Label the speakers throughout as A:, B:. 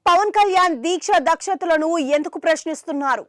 A: పవన్ కళ్యాణ్ దీక్ష దక్షతలను ఎందుకు ప్రశ్నిస్తున్నారు?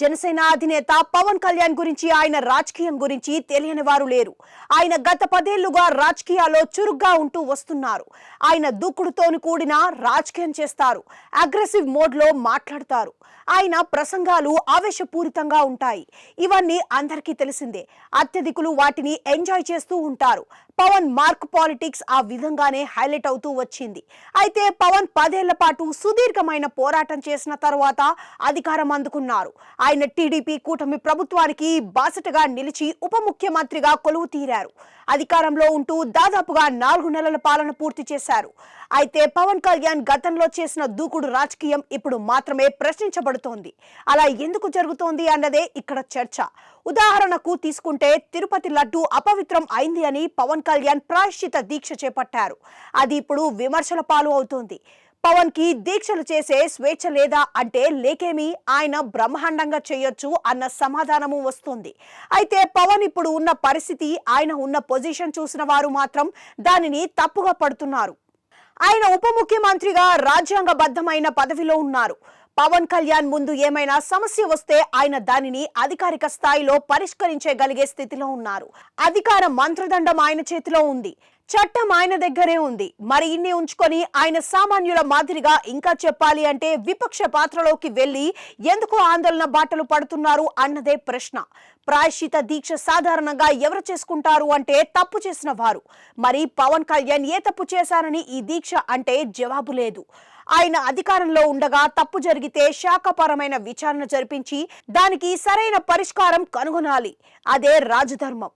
A: జనసేన అధినేత పవన్ కళ్యాణ్ గురించి, ఆయన రాజకీయం గురించి తెలియని వారు లేరు. ఆయన గత 10 ఏళ్లుగా రాజకీయాల్లో చురుగ్గా ఉంటూ వస్తున్నారు. ఆయన దూకుడుతోని కూడిన రాజకీయం చేస్తారు. అగ్రెసివ్ మోడ్ లో మాట్లాడతారు. ఆయన ప్రసంగాలు ఆవేశపూరితంగా ఉంటాయి. ఇవన్నీ అందరికీ తెలిసిందే. అత్యధికులు వాటిని ఎంజాయ్ చేస్తూ ఉంటారు. పవన్ మార్క్ పాలిటిక్స్ ఆ విధంగానే హైలైట్ అవుతూ వచ్చింది. అయితే పవన్ 10 ఏళ్ల పాటు సుదీర్ఘమైన పోరాటం చేసిన తర్వాత అధికారం అందుకున్నారు. ఆయన టీడీపీ కూటమి ప్రభుత్వానికి బాసటగా నిలిచి ఉప ముఖ్యమంత్రిగా కొలువు తీరారు. అధికారంలో ఉంటూ దాదాపుగా 4 నెలల పాలన పూర్తి చేశారు. అయితే పవన్ కళ్యాణ్ గతంలో చేసిన దూకుడు రాజకీయం ఇప్పుడు మాత్రమే ప్రశ్నించబడుతోంది. అలా ఎందుకు జరుగుతోంది అన్నదే ఇక్కడ చర్చ. ఉదాహరణకు తీసుకుంటే తిరుపతి లడ్డు అపవిత్రం అయింది అని పవన్ కళ్యాణ్ ప్రాయశ్చిత దీక్ష చేపట్టారు. అది ఇప్పుడు విమర్శల పాలు అవుతోంది. పవన్ కి దీక్షలు చేసే స్వేచ్ఛ లేదా అంటే లేకేమి, ఆయన బ్రహ్మాండంగా చేయొచ్చు అన్న సమాధానము వస్తుంది. అయితే పవన్ ఇప్పుడు ఉన్న పరిస్థితి, ఆయన ఉన్న పొజిషన్ చూసిన వారు మాత్రం దానిని తప్పుగా పడుతున్నారు. ఆయన ఉప ముఖ్యమంత్రిగా రాజ్యాంగబద్ధమైన పదవిలో ఉన్నారు. పవన్ కళ్యాణ్ ముందు ఏమైనా సమస్య వస్తే ఆయన దానిని అధికారిక స్థాయిలో పరిష్కరించగలిగే స్థితిలో ఉన్నారు. అధికార మంత్రదండం ఆయన చేతిలో ఉంది. చట్టం ఆయన దగ్గరే ఉంది. మరి ఇన్ని ఉంచుకొని ఆయన సామాన్యుల మాదిరిగా ఇంకా చెప్పాలి అంటే విపక్ష పాత్రలోకి వెళ్లి ఎందుకు ఆందోళన బాటలు పడుతున్నారు అన్నదే ప్రశ్న. ప్రాయశ్చిత దీక్ష సాధారణంగా ఎవరు చేసుకుంటారు అంటే తప్పు చేసిన వారు. మరి పవన్ కళ్యాణ్ ఏ తప్పు చేశారని ఈ దీక్ష అంటే జవాబు లేదు. ఆయన అధికారంలో ఉండగా తప్పు జరిగితే శాఖపరమైన విచారణ జరిపించి దానికి సరైన పరిష్కారం కనుగొనాలి. అదే రాజధర్మం.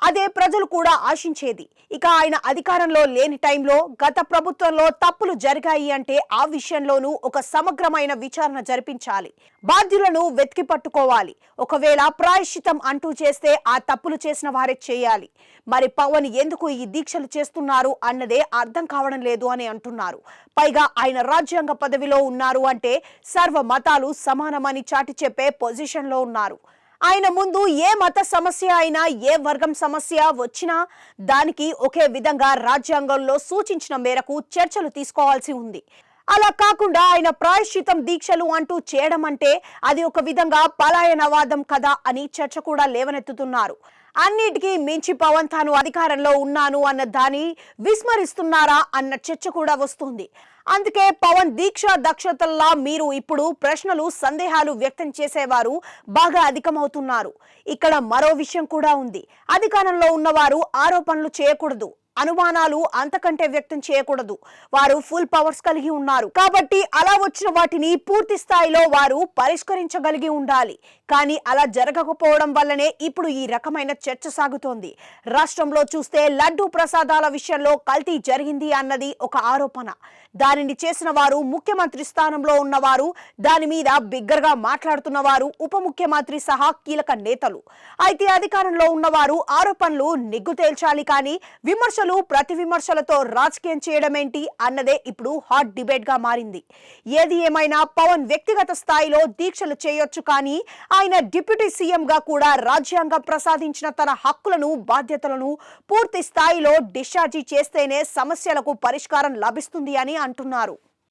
A: అదే ప్రజలు కూడా ఆశించేది. ఇక ఆయన అధికారంలో లేని టైంలో గత ప్రభుత్వంలో తప్పులు జరిగాయి అంటే ఆ విషయంలోనూ ఒక సమగ్రమైన విచారణ జరిపించాలి. బాధ్యులను వెతికి పట్టుకోవాలి. ఒకవేళ ప్రాయశ్చితం అంటూ చేస్తే ఆ తప్పులు చేసిన వారే చేయాలి. మరి పవన్ ఎందుకు ఈ దీక్షలు చేస్తున్నారు అన్నదే అర్థం కావడం లేదు అని అంటున్నారు. పైగా ఆయన రాజ్యాంగ పదవిలో ఉన్నారు అంటే సర్వ మతాలు సమానమని చాటి చెప్పే పొజిషన్ లో ఉన్నారు. ఆయన ముందు ఏ మత సమస్య అయినా, ఏ వర్గం సమస్య వచ్చినా దానికి ఒకే విధంగా రాజ్యాంగంలో సూచించిన మేరకు చర్చలు తీసుకోవాల్సి ఉంది. అలా కాకుండా ఆయన ప్రాయశ్చితం దీక్షలు అంటూ చేయడం అంటే అది ఒక విధంగా పలాయనవాదం కదా అని చర్చ కూడా లేవనెత్తుతున్నారు. అన్నిటికీ మించి పవన్ తాను అధికారంలో ఉన్నాను అన్న దాన్ని విస్మరిస్తున్నారా అన్న చర్చ కూడా వస్తుంది. అందుకే పవన్ దీక్ష దక్షతల్లా మీరు ఇప్పుడు ప్రశ్నలు, సందేహాలు వ్యక్తం చేసేవారు బాగా అధికమవుతున్నారు. ఇక్కడ మరో విషయం కూడా ఉంది. అధికారంలో ఉన్నవారు ఆరోపణలు చేయకూడదు, అనుమానాలు అంతకంటే వ్యక్తం చేయకూడదు. వారు ఫుల్ పవర్స్ కలిగి ఉన్నారు కాబట్టి అలా వచ్చిన వాటిని పూర్తి స్థాయిలో వారు పరిష్కరించగలిగి ఉండాలి. కానీ అలా జరగకపోవడం వల్లనే ఇప్పుడు ఈ రకమైన చర్చ సాగుతోంది. రాష్ట్రంలో చూస్తే లడ్డూ ప్రసాదాల విషయంలో కల్తీ జరిగింది అన్నది ఒక ఆరోపణ. దానిని చేసిన వారు ముఖ్యమంత్రి స్థానంలో ఉన్నవారు, దాని మీద బిగ్గరగా మాట్లాడుతున్న వారు ఉప ముఖ్యమంత్రి సహా కీలక నేతలు. అయితే అధికారంలో ఉన్నవారు ఆరోపణలు నిగ్గు తేల్చాలి కానీ విమర్శలు, ప్రతి విమర్శలతో రాజకీయం చేయడం ఏంటి అన్నదే ఇప్పుడు హాట్ డిబేట్ గా మారింది. ఏది ఏమైనా పవన్ వ్యక్తిగత స్థాయిలో దీక్షలు చేయొచ్చు కానీ ఆయన డిప్యూటీ సీఎం గా కూడా రాజ్యాంగం ప్రసాదించిన తన హక్కులను, బాధ్యతలను పూర్తి స్థాయిలో డిశ్చార్జి చేస్తేనే సమస్యలకు పరిష్కారం లభిస్తుంది అని అంటున్నారు.